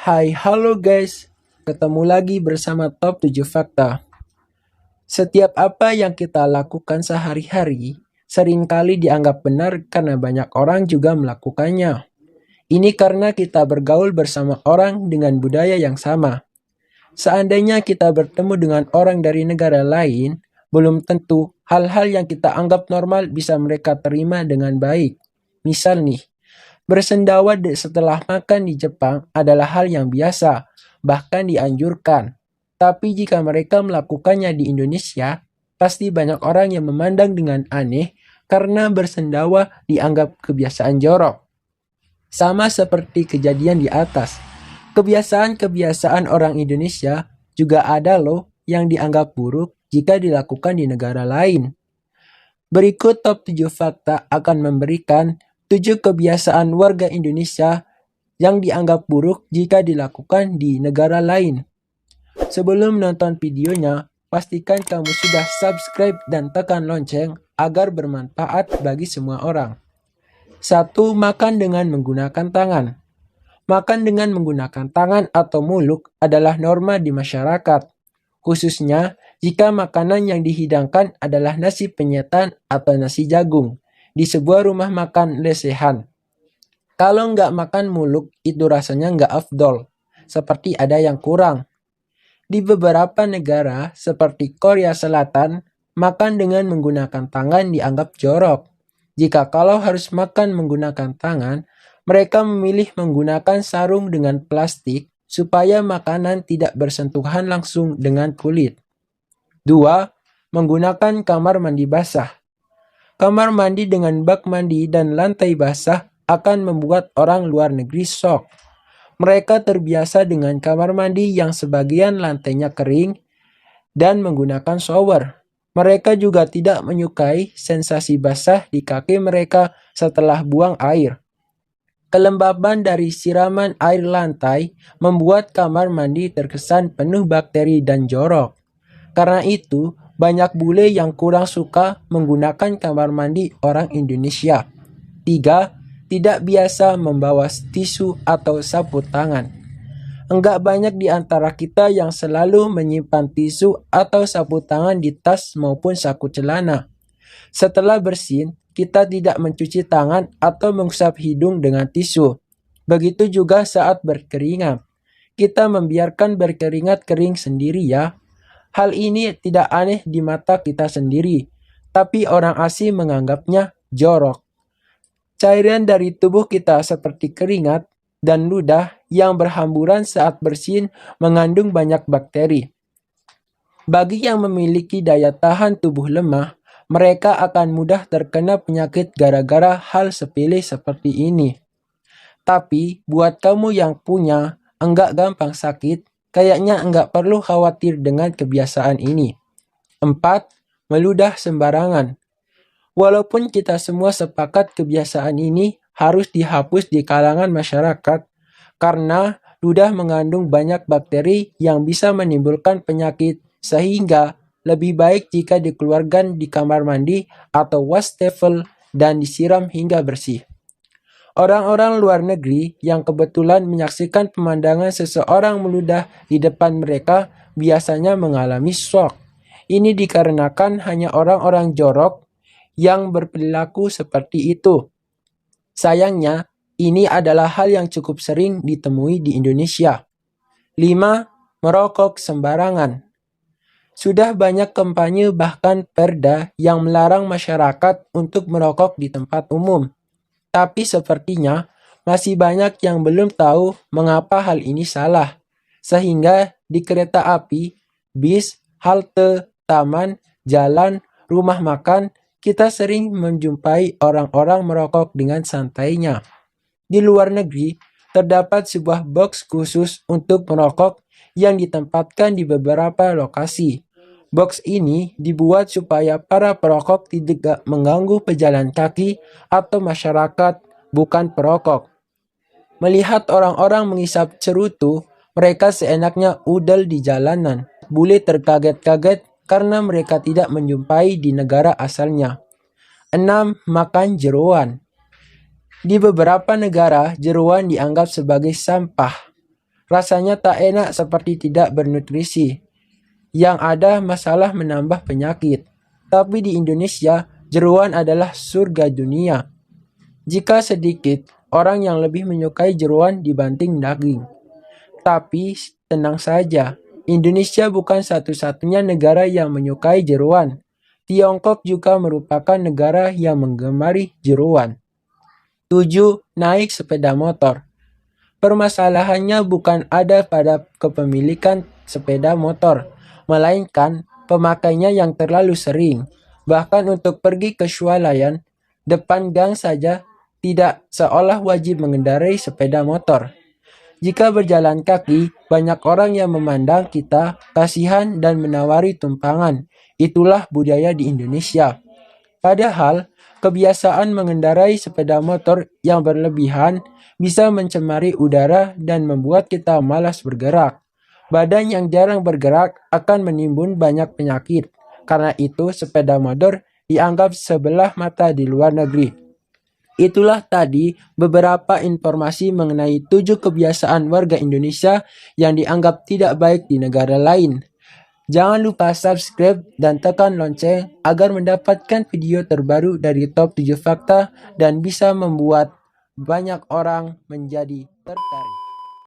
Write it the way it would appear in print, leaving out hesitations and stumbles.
Halo guys. Ketemu lagi bersama Top 7 Fakta. Setiap apa yang kita lakukan sehari-hari seringkali dianggap benar karena banyak orang juga melakukannya. Ini karena kita bergaul bersama orang dengan budaya yang sama. Seandainya kita bertemu dengan orang dari negara lain, belum tentu hal-hal yang kita anggap normal bisa mereka terima dengan baik. Misal nih, bersendawa setelah makan di Jepang adalah hal yang biasa, bahkan dianjurkan. Tapi jika mereka melakukannya di Indonesia, pasti banyak orang yang memandang dengan aneh karena bersendawa dianggap kebiasaan jorok. Sama seperti kejadian di atas, kebiasaan-kebiasaan orang Indonesia juga ada loh yang dianggap buruk jika dilakukan di negara lain. Berikut top 7 fakta akan memberikan 7 kebiasaan warga Indonesia yang dianggap buruk jika dilakukan di negara lain. Sebelum nonton videonya, pastikan kamu sudah subscribe dan tekan lonceng agar bermanfaat bagi semua orang. 1. Makan dengan menggunakan tangan. Makan dengan menggunakan tangan atau muluk adalah norma di masyarakat, khususnya jika makanan yang dihidangkan adalah nasi penyetan atau nasi jagung di sebuah rumah makan lesehan. Kalau nggak makan muluk, itu rasanya nggak afdol, seperti ada yang kurang. Di beberapa negara, seperti Korea Selatan, makan dengan menggunakan tangan dianggap jorok. Jika kalau harus makan menggunakan tangan, mereka memilih menggunakan sarung dengan plastik supaya makanan tidak bersentuhan langsung dengan kulit. 2. Menggunakan kamar mandi basah. Kamar mandi dengan bak mandi dan lantai basah akan membuat orang luar negeri shock. Mereka terbiasa dengan kamar mandi yang sebagian lantainya kering dan menggunakan shower. Mereka juga tidak menyukai sensasi basah di kaki mereka setelah buang air. Kelembaban dari siraman air lantai membuat kamar mandi terkesan penuh bakteri dan jorok. Karena itu, banyak bule yang kurang suka menggunakan kamar mandi orang Indonesia. 3. Tidak biasa membawa tisu atau sapu tangan. Enggak banyak di antara kita yang selalu menyimpan tisu atau sapu tangan di tas maupun saku celana. Setelah bersin, kita tidak mencuci tangan atau mengusap hidung dengan tisu. Begitu juga saat berkeringat. Kita membiarkan berkeringat kering sendiri ya. Hal ini tidak aneh di mata kita sendiri, tapi orang asing menganggapnya jorok. Cairan dari tubuh kita seperti keringat dan ludah yang berhamburan saat bersin mengandung banyak bakteri. Bagi yang memiliki daya tahan tubuh lemah, mereka akan mudah terkena penyakit gara-gara hal sepele seperti ini. Tapi buat kamu yang punya enggak gampang sakit, kayaknya enggak perlu khawatir dengan kebiasaan ini. 4. Meludah sembarangan. Walaupun kita semua sepakat kebiasaan ini harus dihapus di kalangan masyarakat, karena ludah mengandung banyak bakteri yang bisa menimbulkan penyakit, sehingga lebih baik jika dikeluarkan di kamar mandi atau wastafel dan disiram hingga bersih. Orang-orang luar negeri yang kebetulan menyaksikan pemandangan seseorang meludah di depan mereka biasanya mengalami shock. Ini dikarenakan hanya orang-orang jorok yang berperilaku seperti itu. Sayangnya, ini adalah hal yang cukup sering ditemui di Indonesia. 5. Merokok sembarangan. Sudah banyak kampanye bahkan perda yang melarang masyarakat untuk merokok di tempat umum. Tapi sepertinya masih banyak yang belum tahu mengapa hal ini salah. Sehingga di kereta api, bis, halte, taman, jalan, rumah makan, kita sering menjumpai orang-orang merokok dengan santainya. Di luar negeri, terdapat sebuah box khusus untuk merokok yang ditempatkan di beberapa lokasi. Box ini dibuat supaya para perokok tidak mengganggu pejalan kaki atau masyarakat bukan perokok. Melihat orang-orang mengisap cerutu, mereka seenaknya udel di jalanan. Bule terkaget-kaget karena mereka tidak menjumpai di negara asalnya. 6. Makan jeroan. Di beberapa negara, jeroan dianggap sebagai sampah. Rasanya tak enak seperti tidak bernutrisi. Yang ada masalah menambah penyakit. Tapi di Indonesia, jeruan adalah surga dunia. Jika sedikit orang yang lebih menyukai jeruan dibanding daging. Tapi tenang saja, Indonesia bukan satu-satunya negara yang menyukai jeruan. Tiongkok juga merupakan negara yang menggemari jeruan. 7. Naik sepeda motor. Permasalahannya bukan ada pada kepemilikan sepeda motor, melainkan pemakainya yang terlalu sering. Bahkan untuk pergi ke swalayan, depan gang saja tidak seolah wajib mengendarai sepeda motor. Jika berjalan kaki, banyak orang yang memandang kita kasihan dan menawari tumpangan. Itulah budaya di Indonesia. Padahal, kebiasaan mengendarai sepeda motor yang berlebihan bisa mencemari udara dan membuat kita malas bergerak. Badan yang jarang bergerak akan menimbun banyak penyakit. Karena itu, sepeda motor dianggap sebelah mata di luar negeri. Itulah tadi beberapa informasi mengenai 7 kebiasaan warga Indonesia yang dianggap tidak baik di negara lain. Jangan lupa subscribe dan tekan lonceng agar mendapatkan video terbaru dari Top 7 Fakta dan bisa membuat banyak orang menjadi tertarik.